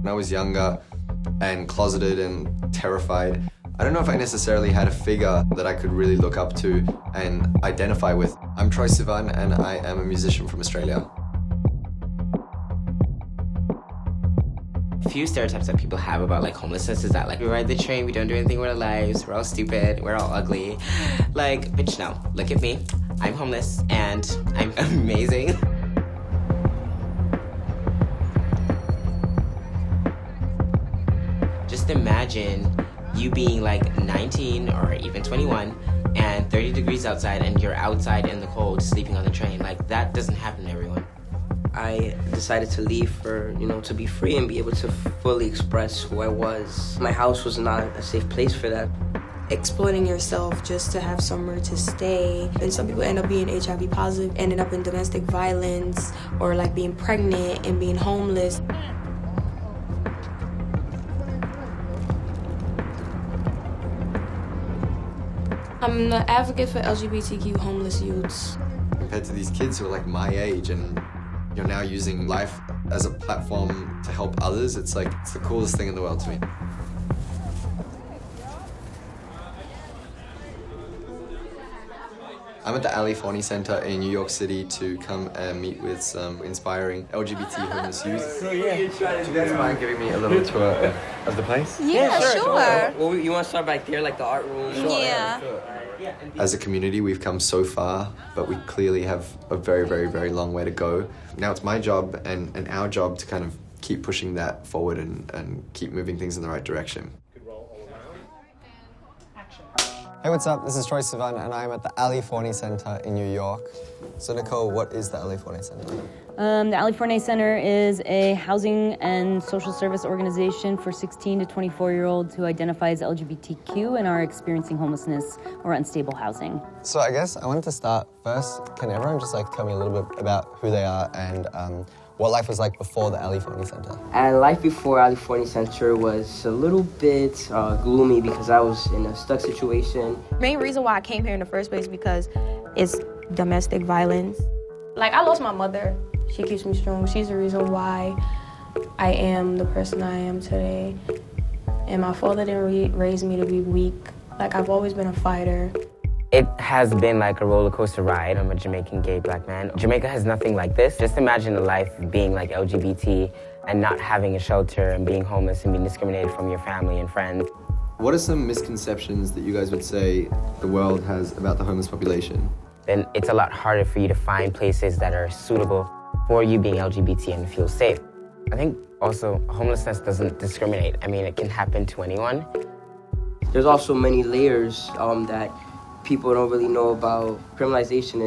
When I was younger and closeted and terrified, I don't know if I necessarily had a figure that I could really look up to and identify with. I'm Troye Sivan and I am a musician from Australia. A few stereotypes that people have about like homelessness is that like we ride the train, we don't do anything with our lives, we're all stupid, we're all ugly. Like, bitch, no, look at me. I'm homeless and I'm amazing. Just imagine you being like 19 or even 21 and 30 degrees outside and you're outside in the cold sleeping on the train. Like, that doesn't happen to everyone. I decided to leave for, to be free and be able to fully express who I was. My house was not a safe place for that. Exploiting yourself just to have somewhere to stay. And some people end up being HIV positive, ended up in domestic violence, or like being pregnant and being homeless. I'm the advocate for LGBTQ homeless youths. Compared to these kids who are like my age and you're now using life as a platform to help others, it's the coolest thing in the world to me. I'm at the Ali Forney Center in New York City to come and meet with some inspiring LGBT homeless youth. So yeah, do you guys mind giving me a little tour of the place? Yeah, sure. Well, you want to start back there, like the art room? Yeah. As a community, we've come so far, but we clearly have a very, very, very long way to go. Now it's my job and our job to kind of keep pushing that forward and keep moving things in the right direction. Hey, what's up? This is Troye Sivan, and I'm at the Ali Forney Center in New York. So, Nicole, what is the Ali Forney Center? The Ali Forney Center is a housing and social service organization for 16 to 24-year-olds who identify as LGBTQ and are experiencing homelessness or unstable housing. So I guess I wanted to start first. Can everyone just tell me a little bit about who they are and what life was like before the Ali Forney Center? And life before Ali Forney Center was a little bit gloomy because I was in a stuck situation. Main reason why I came here in the first place because it's domestic violence. I lost my mother. She keeps me strong. She's the reason why I am the person I am today. And my father didn't raise me to be weak. I've always been a fighter. It has been like a roller coaster ride. I'm a Jamaican gay black man. Jamaica has nothing like this. Just imagine a life being like LGBT and not having a shelter and being homeless and being discriminated from your family and friends. What are some misconceptions that you guys would say the world has about the homeless population? Then it's a lot harder for you to find places that are suitable for you being LGBT and feel safe. I think also homelessness doesn't discriminate. I mean, it can happen to anyone. There's also many layers that people don't really know about. Criminalization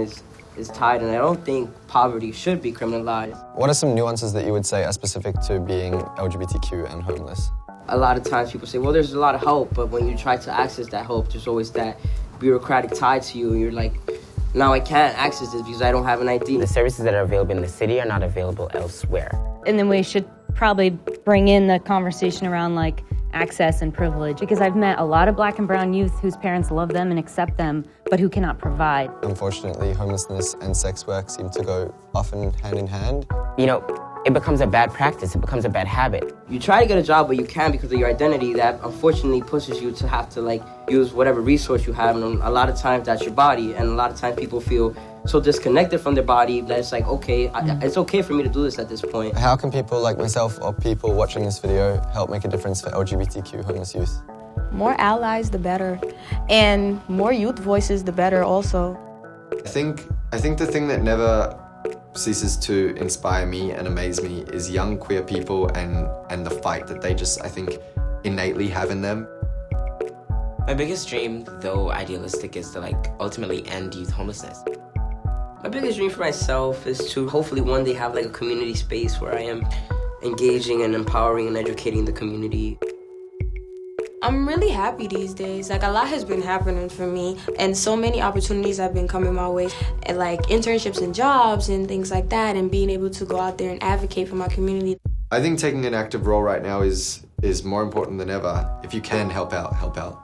is tied, and I don't think poverty should be criminalized. What are some nuances that you would say are specific to being LGBTQ and homeless? A lot of times people say, well, there's a lot of help, but when you try to access that help, there's always that bureaucratic tie to you, and you're like, now I can't access this because I don't have an ID. The services that are available in the city are not available elsewhere. And then we should probably bring in the conversation around access and privilege, because I've met a lot of black and brown youth whose parents love them and accept them, but who cannot provide. Unfortunately, homelessness and sex work seem to go often hand in hand. It becomes a bad practice, it becomes a bad habit. You try to get a job, but you can't because of your identity. That unfortunately pushes you to have to use whatever resource you have, and a lot of times that's your body, and a lot of times people feel so disconnected from their body that it's okay, it's okay for me to do this at this point. How can people like myself or people watching this video help make a difference for LGBTQ homeless youth? More allies, the better. And more youth voices, the better also. I think the thing that never ceases to inspire me and amaze me is young queer people and the fight that they just, I think, innately have in them. My biggest dream, though idealistic, is to ultimately end youth homelessness. My biggest dream for myself is to hopefully one day have a community space where I am engaging and empowering and educating the community. I'm really happy these days. A lot has been happening for me, and so many opportunities have been coming my way, and internships and jobs and things like that, and being able to go out there and advocate for my community. I think taking an active role right now is more important than ever. If you can help out, help out.